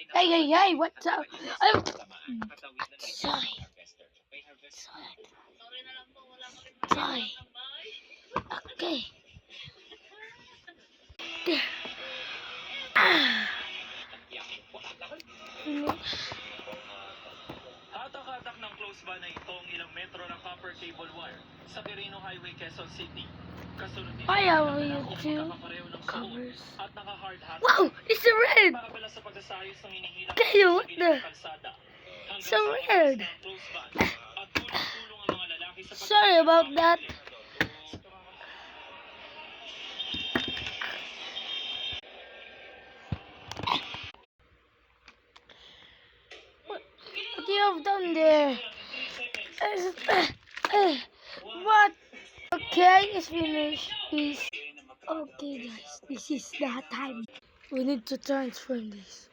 Hey, what's up? I'm sorry. Sorry. Okay. Hatak-hatak ng close ba na itong ilang metro ng copper cable wire sa Quirino Highway, Quezon City. Kasunod nito Why ang are we dalawang two magkakapareho ng suot covers? at naka-hard hat. Wow, it's a red. Makabala sa pagkasayos ng hinihilang Kayo, sa what gilid the? ng kalsada. Hanggang So sa weird. pagkakas ng close ban at tulong-tulong ang mga lalaki sa Sorry about that. What you have done there? What? Okay, it's finished. Okay, guys, this is the time. We need to transform this.